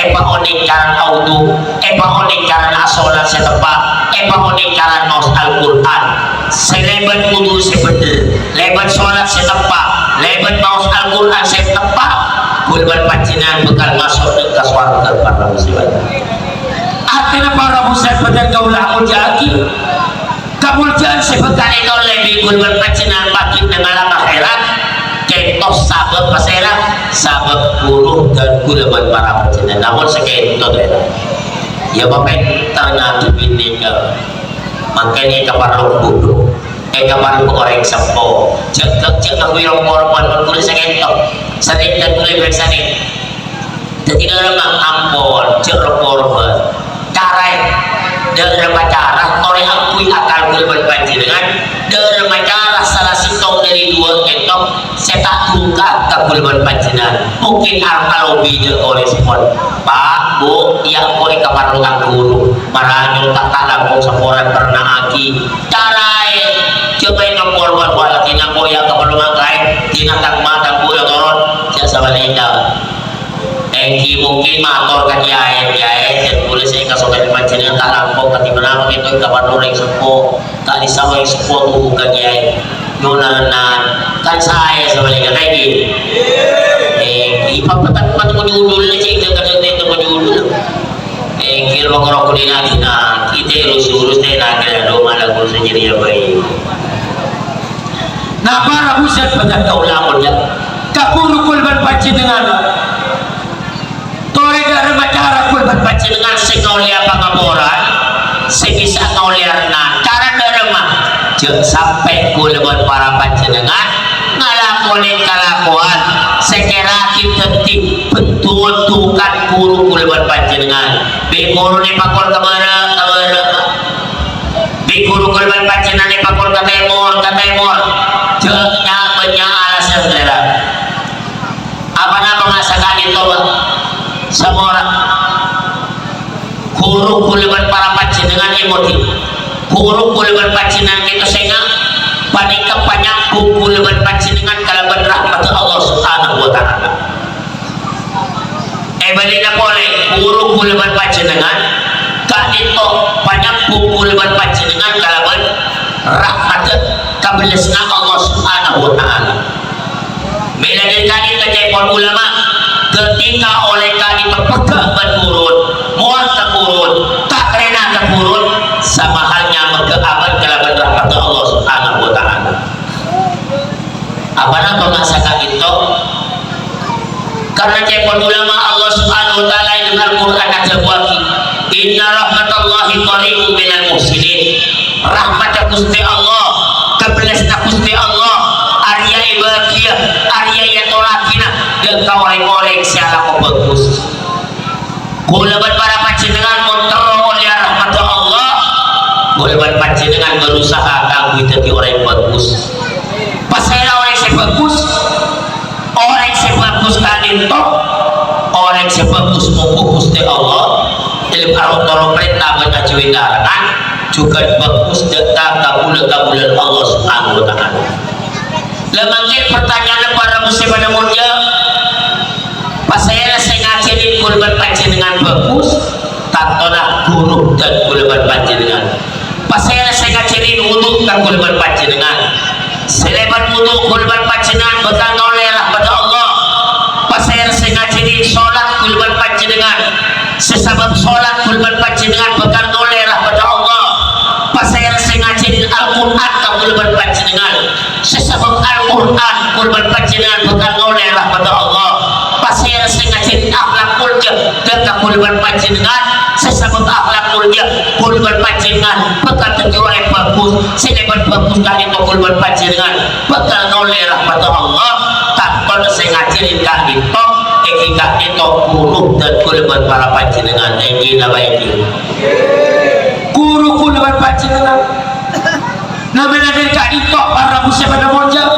[SPEAKER 1] oning cara audu oning cara asolat setempat oning cara nos Al-Quran selebat kudu sebener lebat solat setempat lebat maus Al-Quran setempat boleh berpanjenengan bekal masuk ke surga para musibah. Artinya para musibah dan kaulah mujaki kemuliaan sebentar itu lebih boleh berpanjenengan bagi dengan akhirat kentos sabab pasera sabab guru dan gula para panjenengan namun sekentot ya bapak ternyata meninggal makanya kapan guru kapan orang sepuh jangan bilang korban boleh sekentot sering dan boleh bersanin jadi dalam ampun jangan korban carai dengan cara oleh akui akal gula panjenengan dengan cara salah satu dari dua ketok saya tak buka kebuluhan panjenengan mungkin kalau bida oleh semua pak bu yang boleh keperluan guru marahnya tak talang seorang pernah aki carai coba yang korban walaupun yang boleh keperluan kain tinatang matang bulan toron siya sa balita Eki mungkin mator kan yaya dan boleh saya kasukan macam yang tak lampau kati menama itu kapan orang sepo tak disama yang sepo tuh bukan yaya nunanan kan saya sebaliknya lagi ipapetak pat menjudulnya sih kita kan itu menjudul kira kalau kulina kita urus deh nak do malah urus jadi apa ini nah para buset pada kau lamonnya kapuru kulban paci dengan Toega remacara kul berbaca dengan sekaulia pangaboran sebisa kauliarna cara derema jeng sampai kul para panjenengan ngalakonin kalakuan sekira kita betul tukan guru kul panjenengan be guru ni pakol kemana be guru kul panjenengan ni pakol ke timur jengnya menyala segera apa nama mengasakan itu semua orang guru kuliban para panjenengan emoti guru kuliban panjenengan itu sehingga panika panyangku kuliban panjenengan kalaban rahmat Allah subhanahu wa ta'ala balina boleh guru kuliban panjenengan kak itu panyangku kuliban panjenengan kalaban rahmat kabelisna Allah subhanahu wa ta'ala melagi kali terjepon ulama ketika oleh kali berpegang berkurun mohon terkurun tak kena terkurun sama halnya mengeaman kelaban rahmat Allah subhanahu wa ta'ala apa nama mengasakan itu karena cepon ulama Allah subhanahu wa ta'ala dengan Al-Quran ada waki inna rahmatallahi qaribun minal muhsinin rahmat Gusti Allah kebelasna Gusti Allah Arya ibadiyah Arya yatolakina dan kawain-kawain siapa kau bagus gulaban para panjenengan kontrol oleh rahmat Allah gulaban panjenengan berusaha kanggo jadi orang yang bagus pas saya orang yang bagus kalian top orang yang bagus mumpuk Gusti Allah ilmu arut perintah baca larangan juga bagus datang kabulan Allah subhanahu wa ta'ala lemangkin pertanyaan para muslim pada mulia pas saya ngajarin kurban panjenengan bagus tantolah guru dan kurban panjenengan pas saya ngajarin wudhu dan kurban panjenengan selebat wudhu kurban panjenengan bekal oleh rahmat Allah pas saya ngajarin sholat kurban panjenengan sesabab sholat kurban panjenengan bekal oleh rahmat Allah pas saya ngajarin Al-Quran dan kurban panjenengan sesabab Al-Quran kurban panjenengan bekal oleh rahmat Allah pasien sengaja akhlak mulia dan kurban panjenengan sesabab akhlak mulia kurban panjenengan bekal terjual yang bagus selebat bagus kali itu kurban panjenengan bekal oleh rahmat Allah tanpa sengaja kali itu ketika itu guru dan kurban para panjenengan ini baik guru kurban panjenengan namanya dari kali itu para muslim pada monjak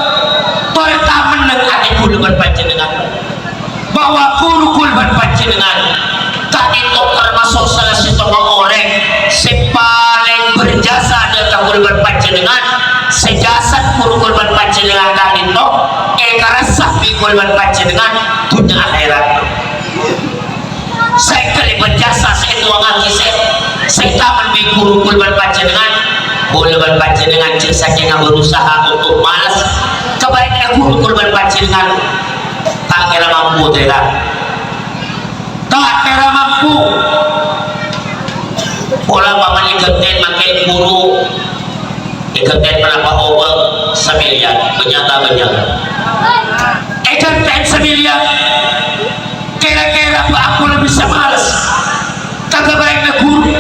[SPEAKER 1] toyota menang adik kurban panjenengan bahwa guru kurban panjenengan tak itu termasuk salah satu orang yang paling berjasa dengan kurban panjenengan sejasa guru kurban panjenengan tak itu karasa di kurban panjenengan dunia akhirat saya kali berjasa saya tua ngaji saya taman di guru kurban panjenengan kurban panjenengan saja berusaha untuk malas kebaikan guru kurban panjenengan tak kira mampu tidak tak kira mampu pola paman ikaten makin guru ikaten berapa obak semilian benyata ikaten semilian kira-kira aku lebih bisa malas kagak baiknya guru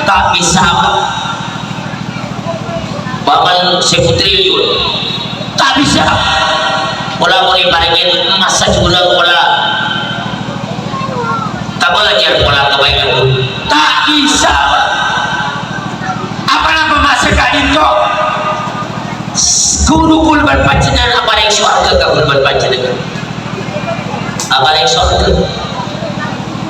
[SPEAKER 1] tak bisa paman seputriliun tak bisa pola boleh paringin masa juga pola tak belajar pola kebaikan itu tak bisa apa nama masa kalian kok guru kurban panjenengan apa yang surga ke kurban panjenengan apa yang surga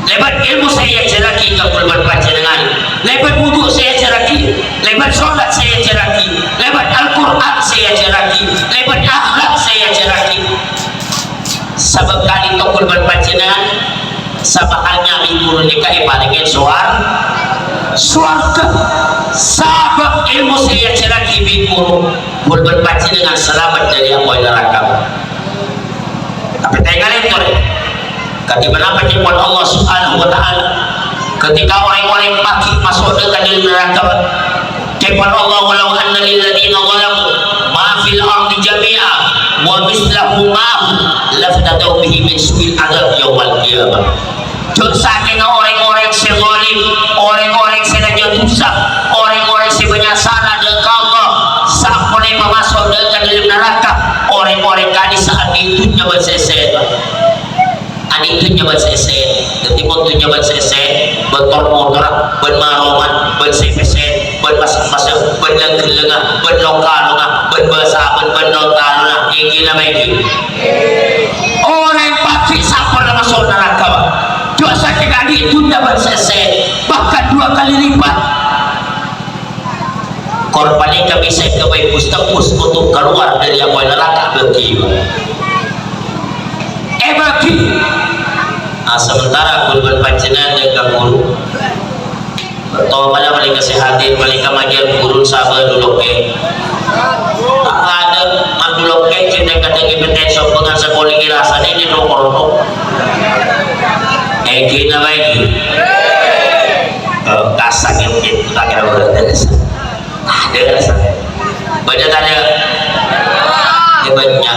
[SPEAKER 1] lebat ilmu saya ceraki ke kurban panjenengan lebat wudhu saya ceraki lebat sholat saya ceraki lebat Al-Quran saya ceraki lebat akhlak saya ceraki sabab kali to kurban panjenengan sabahalnya ilmu nikah palingin suarga sabab ilmu saya cerah ibi guru kurban panjenengan selamat dari apa neraka. Tapi tinggal itu ketika penjemput Allah Subhanahu wa Ta'ala ketika orang-orang pagi masuk ke dalam neraka kepal Allah walau anna lil ladina zalamu ma fil ardi jami'a wa mislahu ma'ahu laftatu bihi min su'il azab yaumil qiyamah. Dosa kena orang-orang yang zalim, orang-orang yang dosa, orang-orang yang banyak salah dengan Allah sampai masuk ke dalam neraka. Orang-orang kali saat itu nyawa sesen ani itu nyawa sesen ketika itu nyawa sesen bentor motor bermaroman bersepesen bermasuk-masuk berlengah berlongkar berbahasa berlongkar yang gila baik orang pasti sampai masuk neraka. Dosa sekali itu dapat sesen bahkan 2 kali lipat. Korban kami bisa kebaik tembus untuk keluar dari apa neraka bagi bagi sementara kurban panjenengan dengan guru atau pada paling kesehatin paling kemajuan guru sabar dulu ke ada mandulok ke kita kadang ibeten sokongan sekolah rasanya ini rokok gina lagi kasar yang gitu tak kira berada ada rasa banyak tanya hebatnya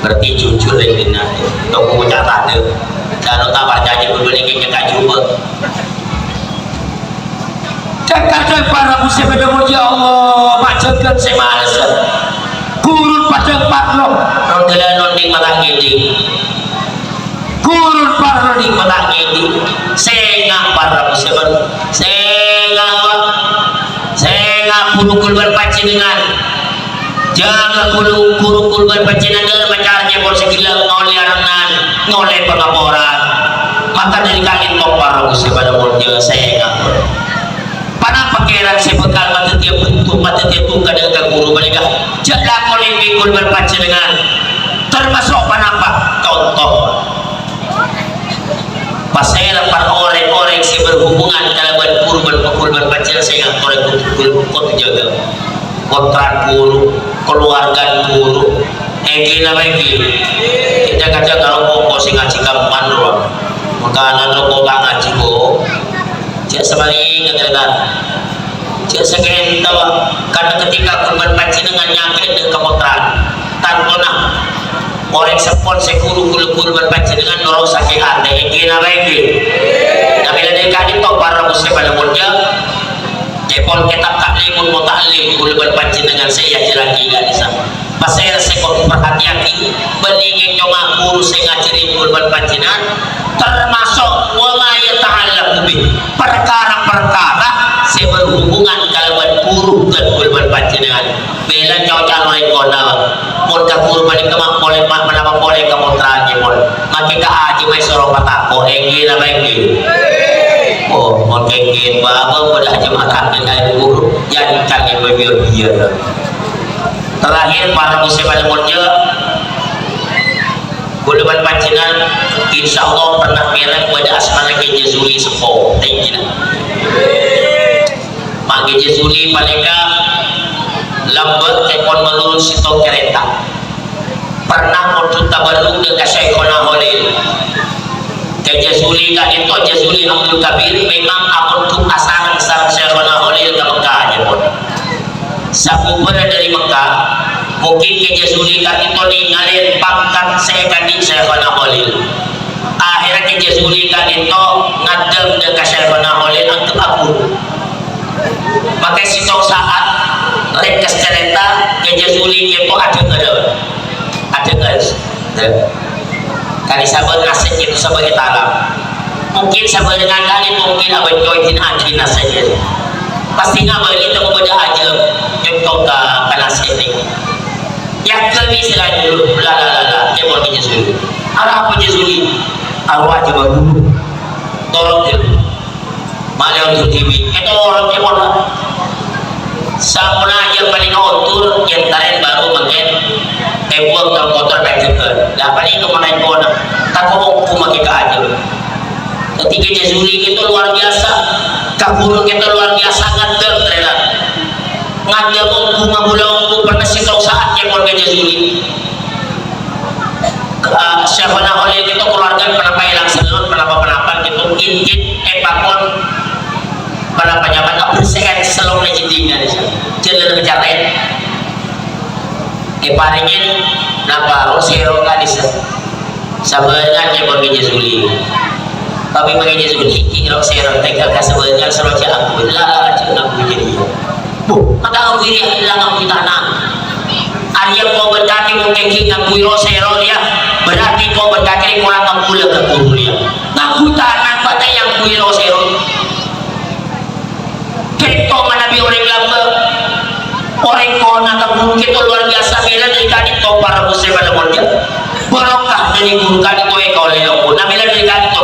[SPEAKER 1] berarti jujur lagi dina toko catat deh dan tak baca aja berbalik ke kajuba kadang para muslim berdoa ya Allah macamkan saya malas kurun pada parlo rondelan nonding matang gini kurun parlo di matang gini sengah para muslim sengah kulukul berpancingan jangan kulukul berpancingan macamnya bersekilang ngoleh aranan ngoleh pengaporan maka dari kalian mau para muslim pada mulia sengah panah pakiran saya bekal mata tiap bentuk mata tiap tukar dengan guru mereka jangan boleh bikul berpancingan termasuk panapa contoh pasal para orang-orang yang berhubungan kalau kurban pancingan saya ingat orang kau jaga kontrak guru keluarga guru gila lagi kita kaca kalau kau sih ngaji kapan doang makanan lo kau ngaji kau cek sebalik katakan cek sekian tahu karena ketika kurban pancingan nyakit dengan kemontrak tanpa orang sepon sekuru kurban pancingan norok sakit hati gila lagi tapi dari kali itu para muslim pada mulia Jepol kitab taklimun mutaklim kurban pancingan saya jalan gila di sana pasal saya kau perhatiaki beningin cuma guru saya ngajarin kurban pancingan termasuk walaya ta'ala kubih perkara-perkara saya berhubungan kalawan guru dan kurban pancingan bela cowok-cowok yang kona mau ke kurban itu mak boleh menapa boleh kamu terakhir pun makin ke aji mai sorong patako gila lagi oh mau kengin bawa pada aja makan dengan guru yang kami berbiar terakhir para muslim pada mulia kurban pancingan insya Allah pernah merek pada asmana ke Jezuli sepo tinggi maka Jezuli mereka lambat tekon menurun sitok kereta pernah untuk tabarruk dengan Syekhona Holil ke Jezuli kan itu Jezuli Abdul Kabir memang untuk asaran sarang Syekhona Holil ke Mekah aja pun sabuber dari Mekah mungkin ke Jezuli kan itu ngalir pangkat sekali Syekhona Holil akhirnya ke Jezuli kan itu ngadem dengan Syekhona Holil untuk aku pakai sitok saat rekas cerita ke Jezuli itu ada guys kali sahabat aset itu sebagai talam mungkin sahabat dengan kali mungkin abad join haji nasanya pastinya bagi itu kepada aja contoh ke aset ini yang kami selain dulu lalala dia mau Jezuli arah apa Jezuli arwah aja baru tolong dia malah untuk TV itu orang dia mau samuna aja paling otur yang tarik baru makin buang dalam kotor baik juga dapat ini kemana itu tak mau kumaki aja ketika Jazuli itu luar biasa kabur kita luar biasa ngadel ternyata ngadel bunga bulan pernah sitau saatnya keluarga Jazuli siapa oleh itu keluarga kenapa hilang senut kenapa gitu intit epakon pada pejabat tak bersihkan selalu lejidinya jalan ngecarain paringin napa rosero kadis sabarnya ke bagi Jazuli tapi bagi Jazuli ini rosero tegal kasabarnya selalu aku lah aku jadi mata aku diri hilang aku tanah Arya kau berkaki mungkin ngaku rosero dia berarti kau berkaki kurang ngaku ke guru dia ngaku tanah pada yang kui rosero keto manabi orang lama orang kau nak guru kita luar biasa bila dari kali kau para muslim pada mulia barokah dari guru kali kau oleh aku namila dari kali kau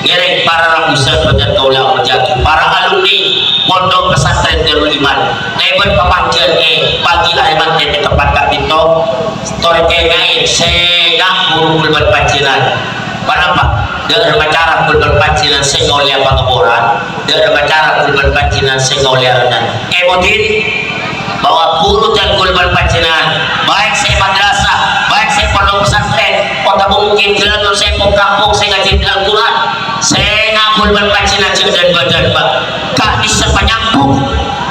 [SPEAKER 1] ngereng para rakusan dan kau lah menjadi para alumni pondok pesantren Darul Iman lebar papancan pagi aliman di tempat kak pinto story kengai sega guru kulban pancinan kenapa? Dengan macara kulban pancinan sengolya pangaboran dengan macara kulban pancinan sengolya renan emodin bahwa guru dan kulban pancinan baik saya madrasah baik saya pondok pesantren kota mungkin jalan saya kampung saya ngaji Al-Quran saya kulban pancinan dan badan pak kak bisa penyambung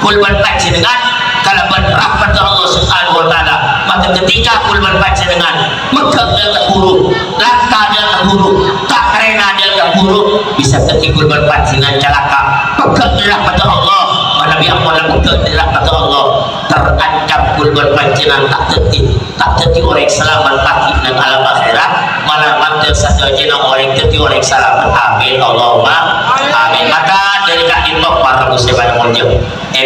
[SPEAKER 1] kulban pancinan kalau berrahmat Allah Subhanahu wa taala maka ketika kulban pancinan megah dan terburuk langkah dan terburuk tak rena dan terburuk bisa ketika kulban pancinan celaka megah rahmat Allah Nabi ampun megah rahmat Allah terancam kulban pancinan tak jadi orang selamat pagi dan alam akhirat malah mantel saja orang jadi orang selamat amin Allahumma amin maka dari kak itu para muslim pada mulia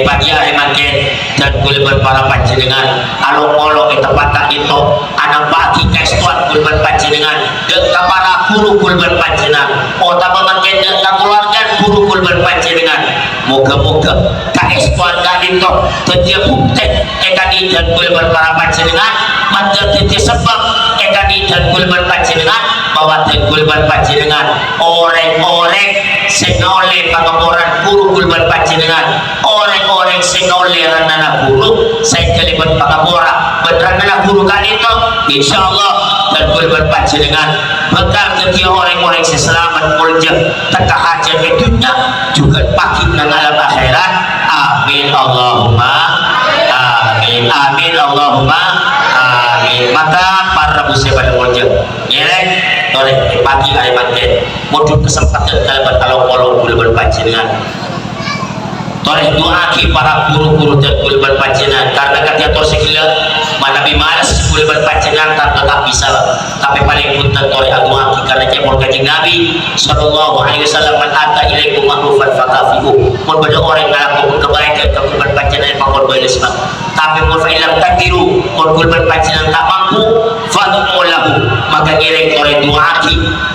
[SPEAKER 1] pagi hari makin dan kulban para panjenengan along-along di tempat kak itu anak pagi kestuan kulban panjenengan dan para guru kulban panjenengan tak makin dan keluarga guru kulban panjenengan moga-moga kestuan kak itu setiap bukti kadi dan kulban para panjenengan menjadi sebab kadi dan kulban panjenengan bahwa dan kulban panjenengan orang-orang senoleh pengaboran guru kulban panjenengan orang-orang senoleh ranana guru saya kalimat pengaboran beranana guru kali itu insyaallah dan kulban panjenengan bakal jadi orang-orang seselamat mulia tak hajat di dunia juga pagi dan alam akhirat amin Allahumma amin amin Allahumma amin maka para muslim pada mulia ngeleng oleh pagi hari makin modul kesempatan dalam kalau kulban panjenengan oleh doa para guru-guru dan kulban panjenengan karena kata sekila Nabi malas kulban panjenengan tak bisa tapi paling punten oleh doa karena cemor kanjeng Nabi sallallahu alaihi wasallam man ata ilaikum ma'rufan fakafihu mun pada orang ngalakukan kebaikan ke kulban panjenengan pakon balas tapi mun fa'ilam tadiru mun kulban panjenengan tak mampu fad'u lahu maka ngereng oleh doa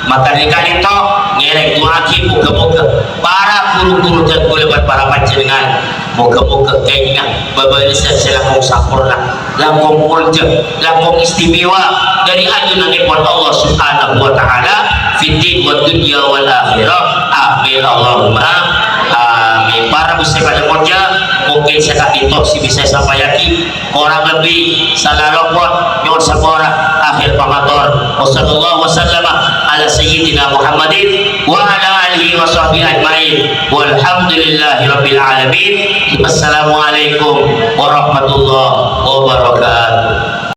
[SPEAKER 1] maka dikali to ngereng doa moga-moga para guru-guru dan kulban para panjenengan moga-moga kayaknya babalisan selangkung sempurna langkung mulja langkung istimewa dari ajunan ikon Allah Subhanahu wa ta'ala fiddin wa dunya wal akhirah amin Allahumma amin para muslim pada mulja mungkin saya tak itu si bisa sampai lagi kurang lebih salah lopot nyon sabora akhir pamator wassallallahu wasallama ala sayyidina Muhammadin wa ala alihi wa sahbihi ajma'in walhamdulillahi rabbil alamin assalamualaikum warahmatullahi wabarakatuh.